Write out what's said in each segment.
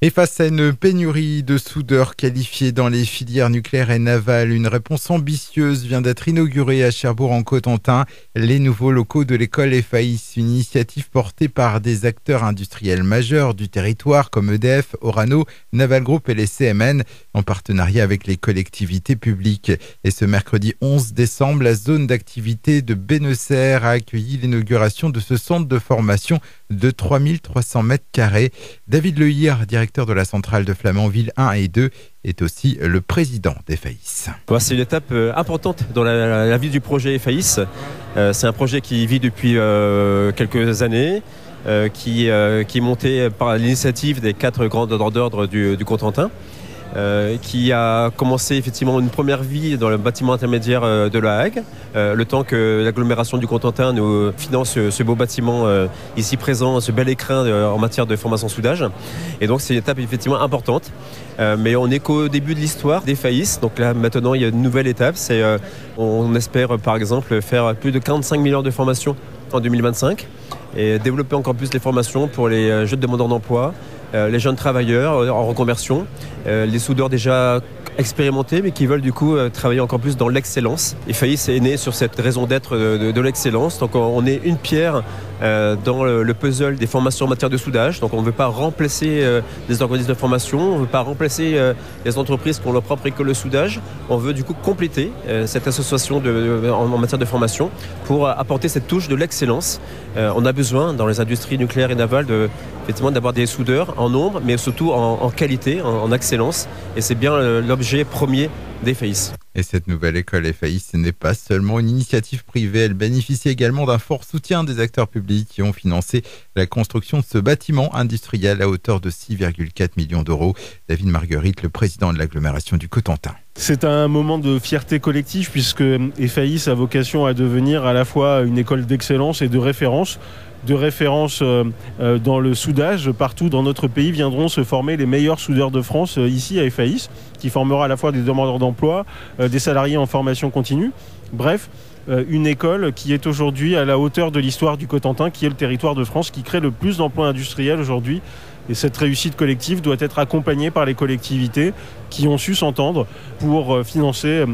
Et face à une pénurie de soudeurs qualifiés dans les filières nucléaires et navales, une réponse ambitieuse vient d'être inaugurée à Cherbourg-en-Cotentin. Les nouveaux locaux de l'école FAIS, une initiative portée par des acteurs industriels majeurs du territoire comme EDF, Orano, Naval Group et les CMN, en partenariat avec les collectivités publiques. Et ce mercredi 11 décembre, la zone d'activité de Bennecerre a accueilli l'inauguration de ce centre de formation de 3300 mètres carrés. David Lehir, directeur de la centrale de Flamanville 1 et 2, est aussi le président des FAIS. C'est une étape importante dans la vie du projet FAIS. C'est un projet qui vit depuis quelques années, qui est monté par l'initiative des 4 grands donneurs d'ordre du Cotentin. Qui a commencé effectivement une première vie dans le bâtiment intermédiaire de La Hague, le temps que l'agglomération du Cotentin nous finance ce beau bâtiment ici présent, ce bel écrin en matière de formation soudage. Et donc c'est une étape effectivement importante, mais on n'est qu'au début de l'histoire des FAIS. Donc là maintenant il y a une nouvelle étape, on espère par exemple faire plus de 45 000 heures de formation en 2025 et développer encore plus les formations pour les jeunes demandeurs d'emploi, les jeunes travailleurs en reconversion, les soudeurs déjà expérimentés mais qui veulent du coup travailler encore plus dans l'excellence. Et FAIS est né sur cette raison d'être de l'excellence. Donc on est une pierre dans le puzzle des formations en matière de soudage. Donc on ne veut pas remplacer des organismes de formation, on ne veut pas remplacer les entreprises qui ont leur propre école de soudage. On veut du coup compléter cette association en matière de formation pour apporter cette touche de l'excellence. On a besoin dans les industries nucléaires et navales effectivement d'avoir des soudeurs en nombre, mais surtout en qualité, en excellence. Et c'est bien l'objet premier des FAIS. Et cette nouvelle école FAIS n'est pas seulement une initiative privée, elle bénéficie également d'un fort soutien des acteurs publics qui ont financé la construction de ce bâtiment industriel à hauteur de 6,4 millions d'euros. David Marguerite, le président de l'agglomération du Cotentin. C'est un moment de fierté collective puisque FAIS a vocation à devenir à la fois une école d'excellence et de référence dans le soudage. Partout dans notre pays viendront se former les meilleurs soudeurs de France ici à FAIS, qui formera à la fois des demandeurs d'emploi, des salariés en formation continue. Bref, une école qui est aujourd'hui à la hauteur de l'histoire du Cotentin, qui est le territoire de France qui crée le plus d'emplois industriels aujourd'hui. Et cette réussite collective doit être accompagnée par les collectivités qui ont su s'entendre pour financer,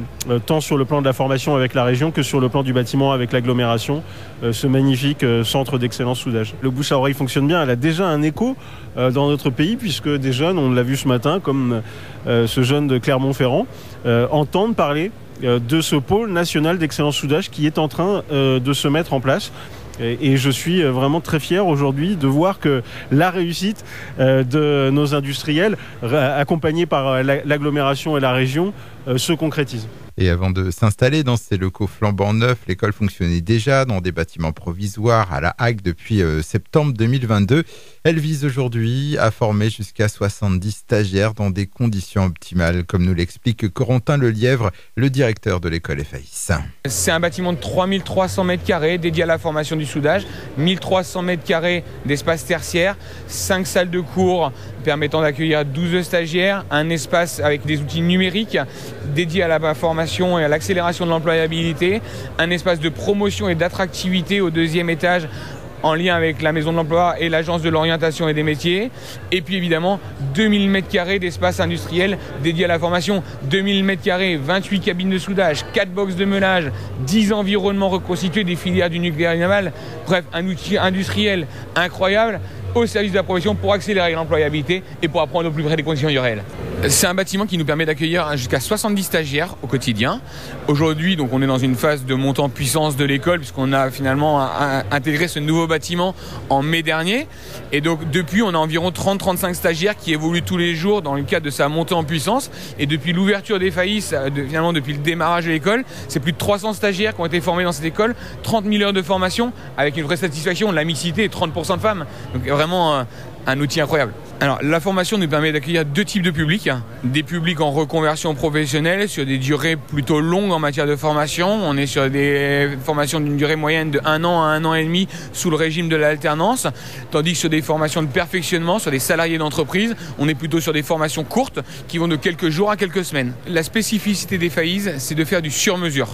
tant sur le plan de la formation avec la région que sur le plan du bâtiment avec l'agglomération, ce magnifique centre d'excellence soudage. Le bouche à oreille fonctionne bien, elle a déjà un écho dans notre pays puisque des jeunes, on l'a vu ce matin, comme ce jeune de Clermont-Ferrand, entendent parler de ce pôle national d'excellence soudage qui est en train de se mettre en place. Et je suis vraiment très fier aujourd'hui de voir que la réussite de nos industriels, accompagnés par l'agglomération et la région, se concrétise. Et avant de s'installer dans ces locaux flambant neufs, l'école fonctionnait déjà dans des bâtiments provisoires à La Hague depuis septembre 2022. Elle vise aujourd'hui à former jusqu'à 70 stagiaires dans des conditions optimales, comme nous l'explique Corentin Lelièvre, le directeur de l'école FAIS. C'est un bâtiment de 3300 mètres carrés dédié à la formation du soudage, 1300 mètres carrés d'espace tertiaire, 5 salles de cours permettant d'accueillir 12 stagiaires, un espace avec des outils numériques dédiés à la formation et à l'accélération de l'employabilité, un espace de promotion et d'attractivité au 2e étage en lien avec la Maison de l'Emploi et l'Agence de l'orientation et des métiers. Et puis évidemment, 2000 m² d'espace industriel dédié à la formation. 2000 m², 28 cabines de soudage, 4 boxes de meulage, 10 environnements reconstitués des filières du nucléaire et naval. Bref, un outil industriel incroyable au service de la profession pour accélérer l'employabilité et pour apprendre au plus près des conditions du réel. C'est un bâtiment qui nous permet d'accueillir jusqu'à 70 stagiaires au quotidien. Aujourd'hui, donc, on est dans une phase de montée en puissance de l'école puisqu'on a finalement intégré ce nouveau bâtiment en mai dernier. Et donc depuis, on a environ 30-35 stagiaires qui évoluent tous les jours dans le cadre de sa montée en puissance. Et depuis l'ouverture des FAIS, finalement depuis le démarrage de l'école, c'est plus de 300 stagiaires qui ont été formés dans cette école, 30 000 heures de formation avec une vraie satisfaction, la mixité et 30% de femmes. Donc vraiment un outil incroyable. Alors, la formation nous permet d'accueillir 2 types de publics. Des publics en reconversion professionnelle sur des durées plutôt longues en matière de formation. On est sur des formations d'une durée moyenne de 1 an à 1 an et demi sous le régime de l'alternance. Tandis que sur des formations de perfectionnement, sur des salariés d'entreprise, on est plutôt sur des formations courtes qui vont de quelques jours à quelques semaines. La spécificité des FAIS, c'est de faire du sur-mesure.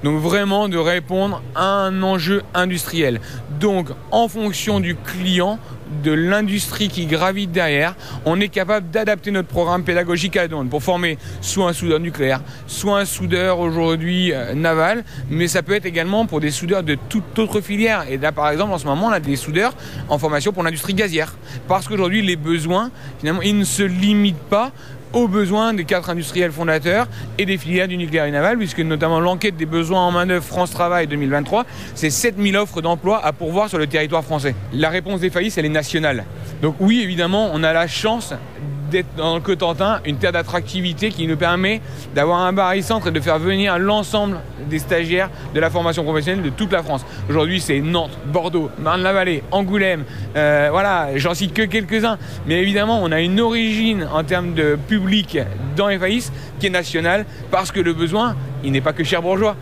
Donc vraiment de répondre à un enjeu industriel. Donc en fonction du client, de l'industrie qui gravite derrière, on est capable d'adapter notre programme pédagogique à la demande pour former soit un soudeur nucléaire, soit un soudeur aujourd'hui naval, mais ça peut être également pour des soudeurs de toute autre filière. Et là, par exemple, en ce moment, on a des soudeurs en formation pour l'industrie gazière. Parce qu'aujourd'hui, les besoins, finalement, ils ne se limitent pas aux besoins des 4 industriels fondateurs et des filières du nucléaire et naval, puisque notamment l'enquête des besoins en main-d'œuvre France Travail 2023, c'est 7000 offres d'emploi à pourvoir sur le territoire français. La réponse des FAIS, elle est nationale. Donc oui, évidemment, on a la chance d'être dans le Cotentin, une terre d'attractivité qui nous permet d'avoir un barycentre et de faire venir l'ensemble des stagiaires de la formation professionnelle de toute la France. Aujourd'hui, c'est Nantes, Bordeaux, Marne-la-Vallée, Angoulême, voilà, j'en cite que quelques-uns. Mais évidemment, on a une origine en termes de public dans les FAIS qui est nationale parce que le besoin, il n'est pas que cherbourgeois.